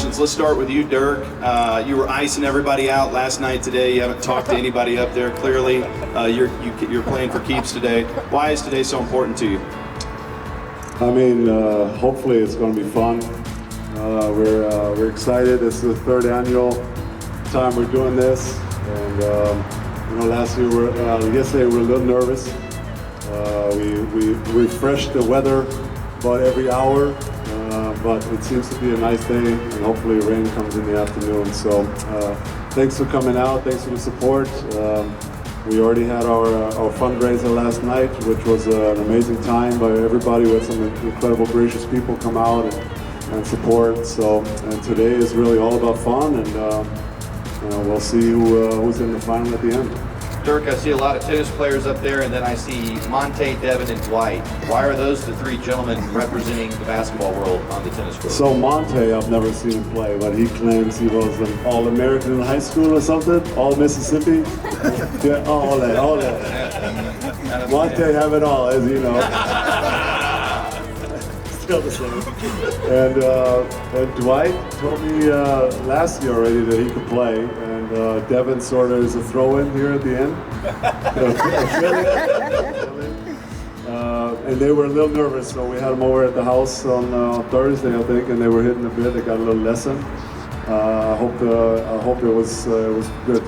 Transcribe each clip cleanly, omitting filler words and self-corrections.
questions. Let's start with you, Dirk. You were icing everybody out last night. Today, you haven't talked to anybody up there. Clearly, you're playing for keeps today. Why is today so important to you? I mean, hopefully it's going to be fun. We're excited. This is the third annual time we're doing this, and yesterday we were a little nervous. We refreshed the weather about every hour, but it seems to be a nice day, and hopefully rain comes in the afternoon. So thanks for coming out. Thanks for the support. We already had our fundraiser last night, which was an amazing time by everybody. We had some incredible, gracious people come out and support. So, and today is really all about fun, and we'll see who's in the final at the end. Dirk, I see a lot of tennis players up there, and then I see Montae, Devin, and Dwight. Why are those the three gentlemen representing the basketball world on the tennis court? So Montae, I've never seen him play, but he claims he was an All-American in high school or something, All-Mississippi. Yeah, all that. Montae have it all, as you know. Still the same. And Dwight told me last year already that he could play. Devin sort of is a throw-in here at the end. And they were a little nervous, so we had them over at the house on Thursday, I think, and they were hitting a bit. They got a little lesson. I hope it was good.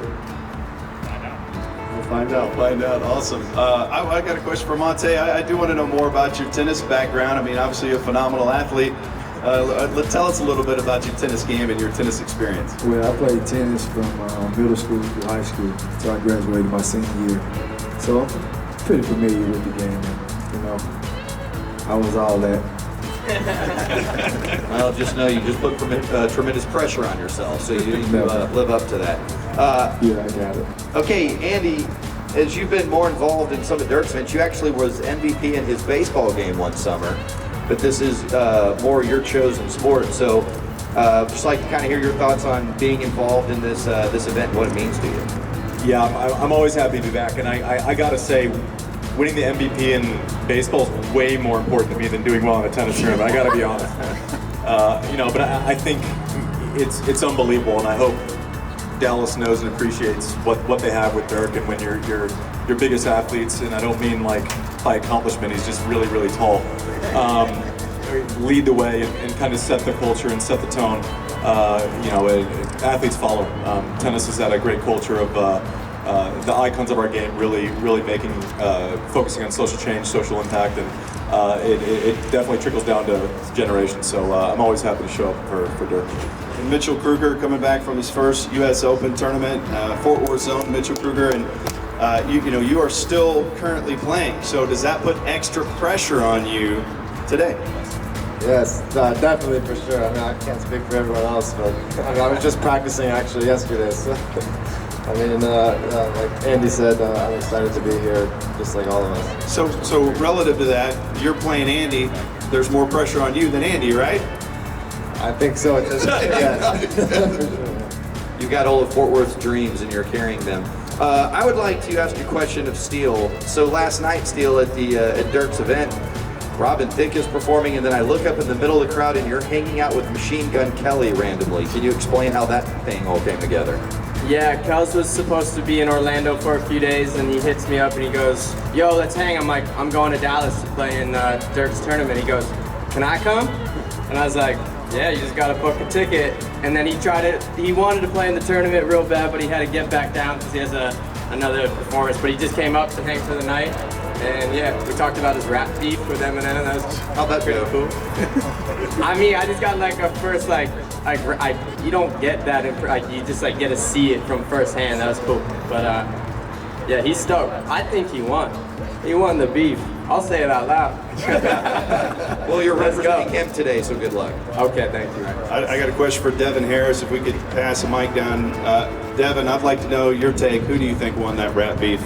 We'll find out. Awesome. I got a question for Montae. I do want to know more about your tennis background. I mean, obviously you're a phenomenal athlete. Tell us a little bit about your tennis game and your tennis experience. Well, I played tennis from middle school through high school until I graduated my senior year. So I'm pretty familiar with the game. And, I was all that. Well, just know you just put tremendous pressure on yourself, so you need to live up to that. Yeah, I got it. Okay, Andy, as you've been more involved in some of Dirk's events, you actually was MVP in his baseball game one summer. But this is more your chosen sport, so just like to kind of hear your thoughts on being involved in this event and what it means to you. Yeah, I'm always happy to be back, and I gotta say, winning the MVP in baseball is way more important to me than doing well in a tennis tournament. I gotta be honest. But I think it's unbelievable, and I hope Dallas knows and appreciates what they have with Dirk, and when your biggest athletes, and I don't mean like by accomplishment, he's just really, really tall. Lead the way and kind of set the culture and set the tone. Athletes follow. Tennis has had a great culture of the icons of our game really focusing on social change, social impact, and it definitely trickles down to generations. So I'm always happy to show up for Dirk. And Mitchell Kruger coming back from his first U.S. Open tournament, Fort Worth zone, Mitchell Kruger, and you are still currently playing. So does that put extra pressure on you today? Yes, definitely for sure. I mean, I can't speak for everyone else, but I was just practicing actually yesterday. So, like Andy said, I'm excited to be here, just like all of us. So relative to that, you're playing Andy. There's more pressure on you than Andy, right? I think so. Yes. You got all of Fort Worth's dreams, and you're carrying them. I would like to ask you a question of Steele. So last night, Steele, at Dirk's event, Robin Thicke is performing, and then I look up in the middle of the crowd and you're hanging out with Machine Gun Kelly randomly. Can you explain how that thing all came together? Yeah, Kels was supposed to be in Orlando for a few days, and he hits me up and he goes, "Yo, let's hang." I'm like, "I'm going to Dallas to play in Dirk's tournament." He goes, "Can I come?" And I was like, "Yeah, you just gotta book a ticket." And then he wanted to play in the tournament real bad, but he had to get back down because he has another performance. But he just came up to hang for the night. And yeah, we talked about his rap beef with Eminem. That was How'd that pretty go? Cool. I mean, I just got like a first you don't get that, you just like get to see it from first hand. That was cool. But yeah, he's stoked. I think he won. He won the beef. I'll say it out loud. Well, you're representing him today, so good luck. Okay, thank you. I got a question for Devin Harris. If we could pass the mic down. Devin, I'd like to know your take. Who do you think won that rap beef?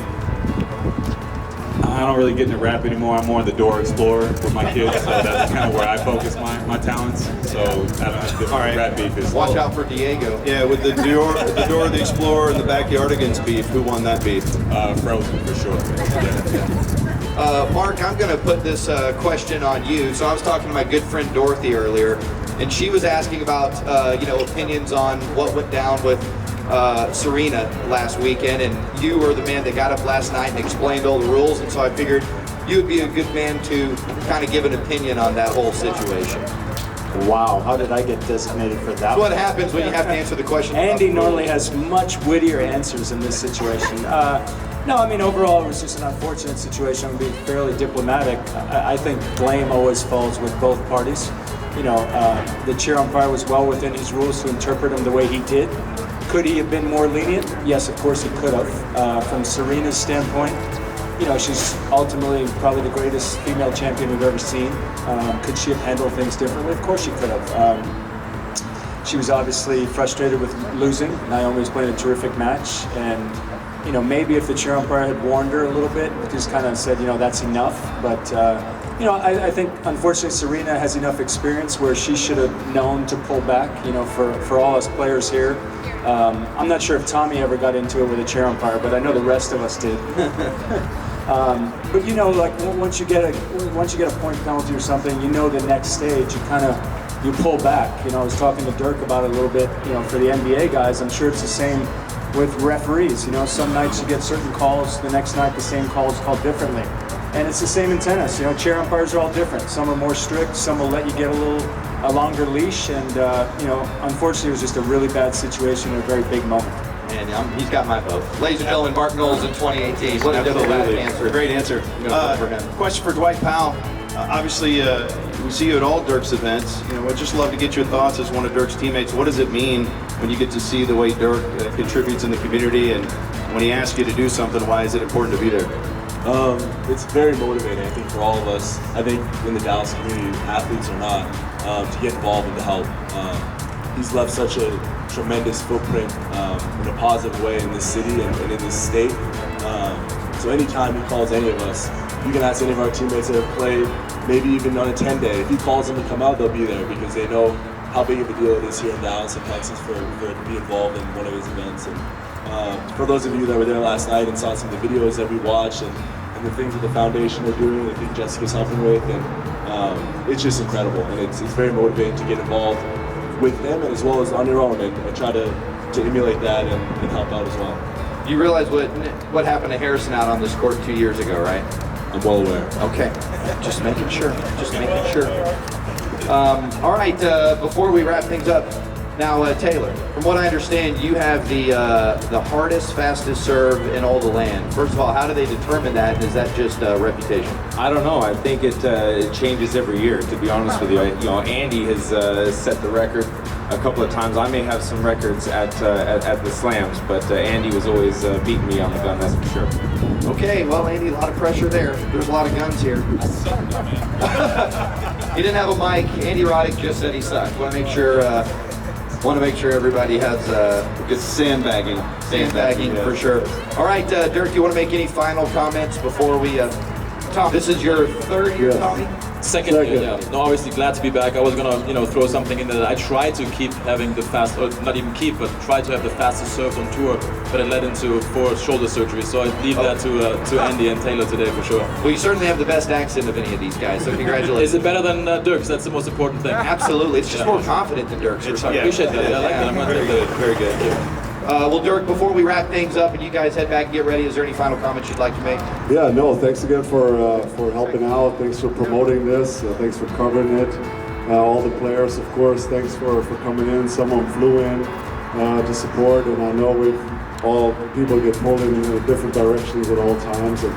I don't really get into rap anymore. I'm more the door explorer with my kids, so that's kind of where I focus my talents. So I don't have the rap beef. Is Watch out for Diego. Yeah, with the Door the Explorer and the Backyardigans beef, who won that beef? Frozen for sure. Mark, I'm going to put this question on you. So I was talking to my good friend Dorothy earlier, and she was asking about opinions on what went down with Serena last weekend, and you were the man that got up last night and explained all the rules, and so I figured you would be a good man to kind of give an opinion on that whole situation. Wow, how did I get designated for that? That's what happens when you have to answer the question. Andy normally has much wittier answers in this situation. No, I mean, overall, it was just an unfortunate situation. I'm being fairly diplomatic. I think blame always falls with both parties. The chair umpire was well within his rules to interpret him the way he did. Could he have been more lenient? Yes, of course he could have. From Serena's standpoint, she's ultimately probably the greatest female champion we've ever seen. Could she have handled things differently? Of course she could have. She was obviously frustrated with losing. Naomi was playing a terrific match, and maybe if the chair umpire had warned her a little bit, just kind of said, that's enough. But I think unfortunately Serena has enough experience where she should have known to pull back. For all us players here. I'm not sure if Tommy ever got into it with a chair umpire, but I know the rest of us did. But like once you get a point penalty or something, the next stage you pull back. I was talking to Dirk about it a little bit. For the NBA guys, I'm sure it's the same with referees. Some nights you get certain calls, the next night the same call is called differently. And it's the same in tennis. Chair umpires are all different. Some are more strict, some will let you get a longer leash, and unfortunately it was just a really bad situation, a very big moment. And he's got my vote. Ladies and gentlemen, Mark Knowles in 2018. What a diplomatic answer. Great answer. For him. Question for Dwight Powell. Obviously, we see you at all Dirk's events. I'd just love to get your thoughts as one of Dirk's teammates. What does it mean when you get to see the way Dirk contributes in the community, and when he asks you to do something, why is it important to be there? It's very motivating, I think, for all of us. I think in the Dallas community, athletes or not, to get involved and to help. He's left such a tremendous footprint in a positive way in this city and in this state. So anytime he calls any of us, you can ask any of our teammates that have played, maybe even on a 10-day. If he calls them to come out, they'll be there because they know how big of a deal it is here in Dallas and Texas for to be involved in one of his events. And for those of you that were there last night and saw some of the videos that we watched and the things that the foundation are doing, I think Jessica's helping with, and it's just incredible. And it's very motivating to get involved with them and as well as on your own and try to emulate that and help out as well. You realize what happened to Harrison out on this court 2 years ago, right? I'm well aware. Okay, just making sure. All right, before we wrap things up, now Taylor, from what I understand, you have the hardest, fastest serve in all the land. First of all, how do they determine that? And is that just reputation? I don't know. I think it changes every year, to be honest with you. Andy has set the record a couple of times. I may have some records at the slams, but Andy was always beating me on the gun, that's for sure. Okay, well, Andy, a lot of pressure there. There's a lot of guns here. He didn't have a mic. Andy Roddick just said he sucked. Want to make sure everybody has good sandbagging for sure. All right, Dirk, you want to make any final comments before we? Tom, this is your third year, Tommy. Second year, yeah. No, obviously glad to be back. I was gonna, throw something in there. I tried to keep having the fast, or not even keep, but try to have the fastest serve on tour, but it led into 4 shoulder surgery. So I leave that to Andy and Taylor today for sure. Well, you certainly have the best accent of any of these guys, so congratulations. Is it better than Dirk's? That's the most important thing. Absolutely, it's just more confident than Dirk's. I appreciate that. Yeah, I like that. I'm gonna take that. Very good. Well, Dirk, before we wrap things up and you guys head back and get ready, is there any final comments you'd like to make? Yeah, no, thanks again for helping out. Thanks for promoting this. Thanks for covering it. All the players, of course, thanks for coming in. Someone flew in to support, and I know all people get pulled in different directions at all times. And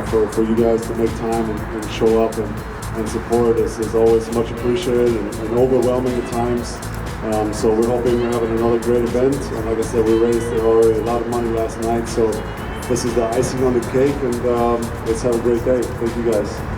for you guys to make time and show up and support is always much appreciated and overwhelming at times. So we're hoping we're having another great event. And like I said, we raised already a lot of money last night. So this is the icing on the cake, and let's have a great day. Thank you guys.